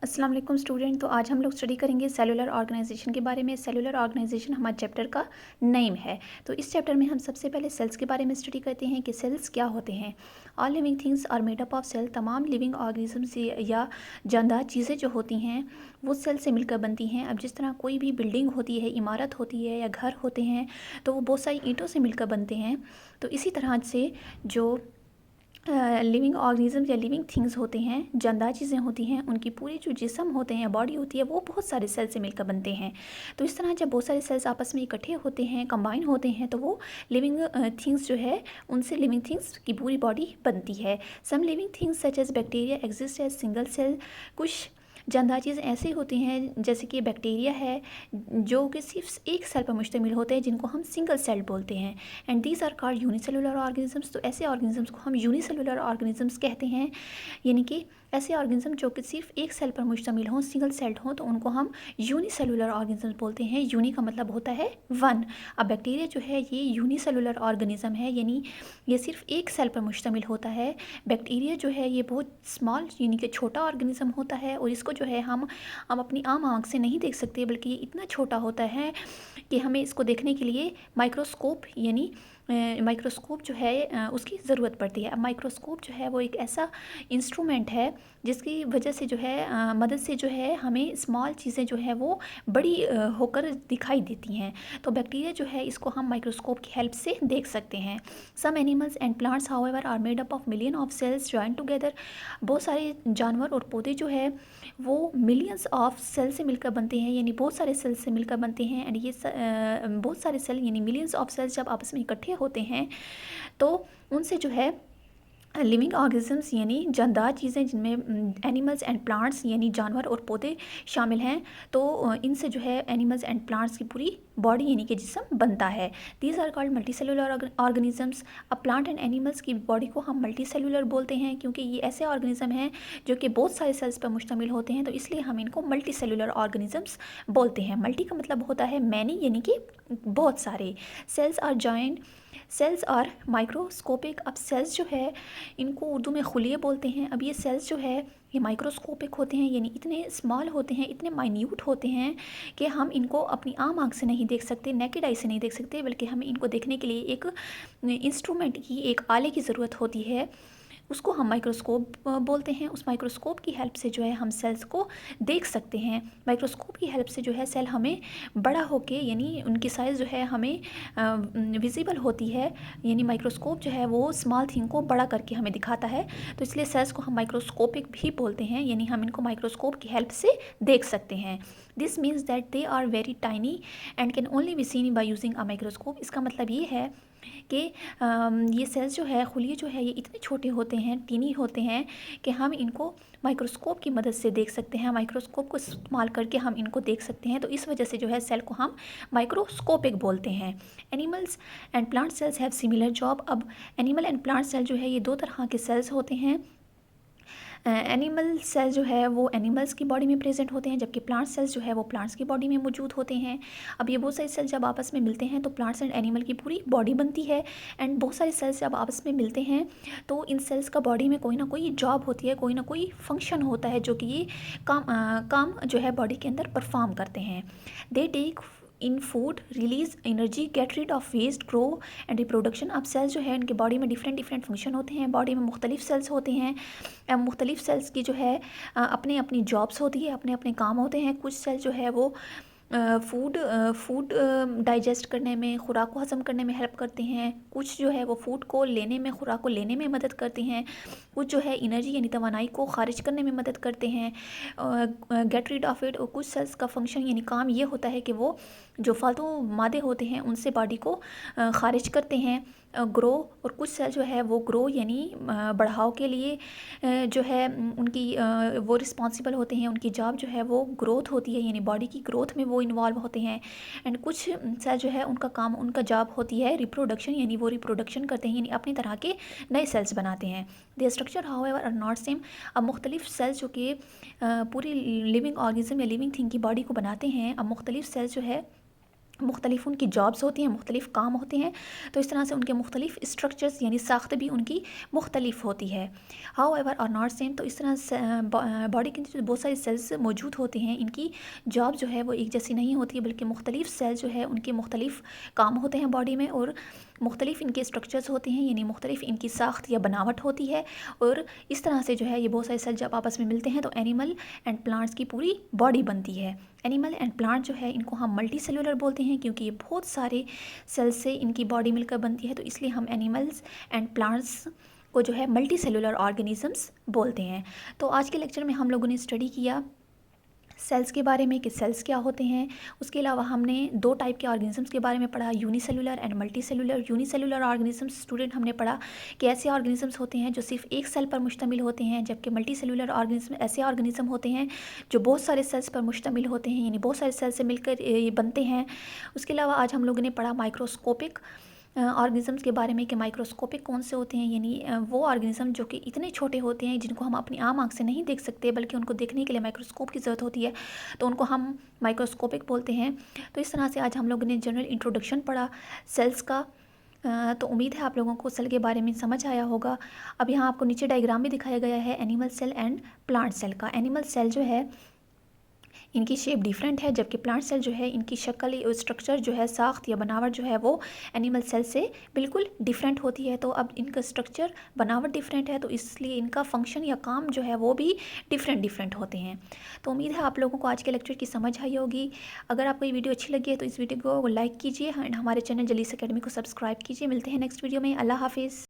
अस्सलाम वालेकुम स्टूडेंट। तो आज हम लोग स्टडी करेंगे सेलुलर ऑर्गेनाइजेशन के बारे में। सेलुलर ऑर्गेनाइजेशन हमारे चैप्टर का नेम है। तो इस चैप्टर में हम सबसे पहले सेल्स के बारे में स्टडी करते हैं कि सेल्स क्या होते हैं। All living things are made up of cell. तमाम लिविंग ऑर्गेनिजम्स या जानदार चीज़ें जो होती हैं वो सेल से मिलकर बनती हैं। अब जिस तरह कोई भी बिल्डिंग होती है, इमारत होती है या घर होते हैं तो वो बहुत सारी ईंटों से मिलकर बनते हैं। तो इसी तरह से जो लिविंग ऑर्गेनिज्म या लिविंग थिंग्स होते हैं, जानदार चीज़ें होती हैं, उनकी पूरी जो जिस्म होते हैं, बॉडी होती है, वो बहुत सारे सेल से मिलकर बनते हैं। तो इस तरह जब बहुत सारे सेल्स आपस में इकट्ठे होते हैं, कंबाइन होते हैं, तो वो लिविंग थिंग्स जो है उनसे लिविंग थिंग्स की पूरी बॉडी बनती है। Some living things such as bacteria exist as single cell. कुछ जानदार चीज़ें ऐसी होती हैं जैसे कि बैक्टीरिया है जो कि सिर्फ एक सेल पर मुश्तमिल होते हैं, जिनको हम सिंगल सेल बोलते हैं। And these are called unicellular organisms. तो ऐसे ऑर्गेनिजम्स को हम यूनिसेलुलर ऑर्गेनिजम्स कहते हैं, यानी कि ऐसे ऑर्गेनिज्म जो कि सिर्फ एक सेल पर मुश्तमिल हों, सिंगल सेल्ड हों, तो उनको हम यूनिसेलुलर ऑर्गेनिज्म बोलते हैं। यूनि का मतलब होता है वन। अब बैक्टीरिया जो है ये यूनिसेलुलर ऑर्गेनिज्म है, यानी ये सिर्फ एक सेल पर मुश्तमिल होता है। बैक्टीरिया जो है ये बहुत स्मॉल यानी कि छोटा ऑर्गेनिज्म होता है, और इसको जो है हम अपनी आम आँख से नहीं देख सकते, बल्कि ये इतना छोटा होता है कि हमें इसको देखने के लिए माइक्रोस्कोप यानी माइक्रोस्कोप जो है उसकी ज़रूरत पड़ती है। अब माइक्रोस्कोप जो है वो एक ऐसा इंस्ट्रूमेंट है जिसकी वजह से जो है मदद से जो है हमें स्मॉल चीज़ें जो है वो बड़ी होकर दिखाई देती हैं। तो बैक्टीरिया जो है इसको हम माइक्रोस्कोप की हेल्प से देख सकते हैं। Some animals and plants however are made up of million of cells join together. बहुत सारे जानवर और पौधे जो है वो मिलियंस ऑफ सेल से मिलकर बनते हैं, यानी बहुत सारे सेल से मिलकर बनते हैं। एंड ये बहुत सारे सेल यानी मिलियंस ऑफ सेल्स जब आपस में इकट्ठे होते हैं तो उनसे जो है लिविंग ऑर्गेनिजम्स यानी जानदार चीज़ें जिनमें एनिमल्स एंड प्लांट्स यानी जानवर और पौधे शामिल हैं, तो इनसे जो है एनिमल्स एंड प्लांट्स की पूरी बॉडी यानी कि जिस्म बनता है। These are called multicellular organisms. अब प्लांट एंड एनिमल्स की बॉडी को हम मल्टी सेलुलर बोलते हैं, क्योंकि ये ऐसे ऑर्गेनिज्म हैं जो कि बहुत सारे सेल्स पर मुश्तमिल होते हैं, तो इसलिए हम इनको मल्टी सेलुलर ऑर्गेनिजम्स बोलते हैं। मल्टी का मतलब होता है मैनी, यानी कि बहुत सारे। सेल्स आर जॉइंट, सेल्स और माइक्रोस्कोपिक। अब सेल्स जो है इनको उर्दू में खुलिये बोलते हैं। अब ये सेल्स जो है ये माइक्रोस्कोपिक होते हैं, यानी इतने स्मॉल होते हैं, इतने माइन्यूट होते हैं कि हम इनको अपनी आम आँख से नहीं देख सकते, नेकेड आई से नहीं देख सकते, बल्कि हमें इनको देखने के लिए एक इंस्ट्रूमेंट की, एक आले की ज़रूरत होती है। उसको हम माइक्रोस्कोप बोलते हैं। उस माइक्रोस्कोप की हेल्प से जो है हम सेल्स को देख सकते हैं। माइक्रोस्कोप की हेल्प से जो है सेल हमें बड़ा होके यानी उनकी साइज़ जो है हमें विजिबल होती है, यानी माइक्रोस्कोप जो है वो स्मॉल थिंग को बड़ा करके हमें दिखाता है। तो इसलिए सेल्स को हम माइक्रोस्कोपिक भी बोलते हैं, यानी हम इनको माइक्रोस्कोप की हेल्प से देख सकते हैं। This means that they are very tiny and can only be seen by using a microscope. इसका मतलब ये है कि ये सेल्स जो है, खुलिये जो है, ये इतने छोटे होते हैं, टीनी होते हैं कि हम इनको माइक्रोस्कोप की मदद से देख सकते हैं। माइक्रोस्कोप को इस्तेमाल करके हम इनको देख सकते हैं, तो इस वजह से जो है सेल को हम माइक्रोस्कोपिक बोलते हैं। Animals and plant cells have similar job. अब एनिमल एंड प्लांट सेल जो है ये दो तरह के सेल्स होते हैं। एनिमल सेल जो है वो एनिमल्स की बॉडी में प्रेजेंट होते हैं, जबकि प्लांट सेल्स जो है वो प्लांट्स की बॉडी में मौजूद होते हैं। अब ये बहुत सारे सेल्स जब आपस में मिलते हैं तो प्लांट्स एंड एनिमल की पूरी बॉडी बनती है। एंड बहुत सारे सेल्स जब आपस में मिलते हैं तो इन सेल्स का बॉडी में कोई ना कोई जॉब होती है, कोई ना कोई फंक्शन होता है जो कि ये काम जो है बॉडी के अंदर परफॉर्म करते हैं। They take in food, release energy, get rid of waste, grow and reproduction. अब सेल्स जो है इनके बॉडी में डिफरेंट डिफरेंट फंक्शन होते हैं। बॉडी में मुख्तलिफ सेल्स होते हैं। मुख्तलिफ सेल्स की जो है अपने अपनी जॉब्स होती है, अपने अपने काम होते हैं। कुछ सेल जो है वो फूड डाइजेस्ट करने में, खुराक को हज़म करने में हेल्प करते हैं। कुछ जो है वो फूड को लेने में, खुराक को लेने में मदद करते हैं। कुछ जो है एनर्जी यानी तवानाई को खारिज करने में मदद करते हैं, गेट रीड ऑफ इट। और कुछ सेल्स का फंक्शन यानी काम ये होता है कि वो जो फालतू मादे होते हैं उनसे बॉडी को खारिज करते हैं। ग्रो, और कुछ सेल जो है वो ग्रो यानी बढ़ाव के लिए जो है उनकी वो रिस्पॉन्सिबल होते हैं। उनकी जॉब जो है वो ग्रोथ होती है, यानी बॉडी की ग्रोथ में वो इन्वॉल्व होते हैं। एंड कुछ सेल जो है उनका काम, उनका जॉब होती है रिप्रोडक्शन, यानी वो रिप्रोडक्शन करते हैं, यानी अपनी तरह के नए सेल्स बनाते हैं। They structure however are not same. अब मुख्तलिफ सेल्स जो कि पूरी लिविंग ऑर्गेनिज्म या लिविंग थिंग की बॉडी को बनाते हैं, अब मुख्तलिफ सेल्स जो है मुख्तलिफ उनकी जॉब्स होती हैं, मुख्तलिफ काम होते हैं, तो इस तरह से उनके मुख्तलिफ स्ट्रक्चर्स यानी साख्त भी उनकी मुख्तलिफ होती है। However are not same, तो इस तरह से बॉडी के अंदर जो बहुत सारे सेल्स मौजूद होते हैं, इनकी जॉब जो है वो एक जैसी नहीं होती है, बल्कि मुख्तलिफ सेल्स जो है उनके मुख्तलिफ काम होते हैं बॉडी में, और मुख्तलिफ इनके स्ट्रक्चर्स होते हैं, यानी मुख्तलिफ इनकी साख्त या बनावट होती है। और इस तरह से जो है ये बहुत सारे सेल जब आपस में मिलते हैं तो एनिमल एंड प्लांट्स की पूरी बॉडी बनती है। एनिमल एंड प्लांट जो है इनको हम मल्टी सेलुलर बोलते हैं, क्योंकि ये बहुत सारे सेल्स से इनकी बॉडी मिलकर बनती है, तो इसलिए हम एनिमल्स एंड प्लांट्स को जो है मल्टी सेलुलर ऑर्गेनिजम्स बोलते हैं। तो आज के लेक्चर में हम लोगों ने स्टडी किया सेल्स के बारे में कि सेल्स क्या होते हैं। उसके अलावा हमने दो टाइप के ऑर्गेनिजम्स के बारे में पढ़ा, unicellular and multi cellular. Unicellular organisms student हमने पढ़ा कि ऐसे ऑर्गेनिजम्स होते हैं जो सिर्फ एक सेल पर मुश्तमिल होते हैं, जबकि मल्टी सेलुलर ऑर्गेनिज्म ऐसे ऑर्गेनिज्म होते हैं जो बहुत सारे सेल्स पर मुश्तमिल होते हैं, यानी बहुत सारे सेल से मिलकर ये बनते हैं। उसके अलावा आज हम लोगों ने पढ़ा माइक्रोस्कोपिक ऑर्गेनिजम्स के बारे में कि माइक्रोस्कोपिक कौन से होते हैं, यानी वो ऑर्गेनिज्म जो कि इतने छोटे होते हैं जिनको हम अपनी आम आँख से नहीं देख सकते, बल्कि उनको देखने के लिए माइक्रोस्कोप की ज़रूरत होती है, तो उनको हम माइक्रोस्कोपिक बोलते हैं। तो इस तरह से आज हम लोगों ने जनरल इंट्रोडक्शन पढ़ा सेल्स का। तो उम्मीद है आप लोगों को सेल के बारे में समझ आया होगा। अब यहाँ आपको नीचे डायग्राम भी दिखाया गया है animal cell and plant cell का। एनिमल सेल जो है इनकी शेप डिफरेंट है, जबकि प्लांट सेल जो है इनकी शक्ल और स्ट्रक्चर जो है साख्त या बनावट जो है वो एनिमल सेल से बिल्कुल डिफरेंट होती है। तो अब इनका स्ट्रक्चर बनावट डिफरेंट है, तो इसलिए इनका फंक्शन या काम जो है वो भी डिफरेंट डिफरेंट होते हैं। तो उम्मीद है आप लोगों को आज के लेक्चर की समझ आई होगी। अगर आपको ये वीडियो अच्छी लगी है तो इस वीडियो को लाइक कीजिए एंड हमारे चैनल जलीस अकेडमी को सब्सक्राइब कीजिए। मिलते हैं नेक्स्ट वीडियो में। अल्लाह हाफिज़।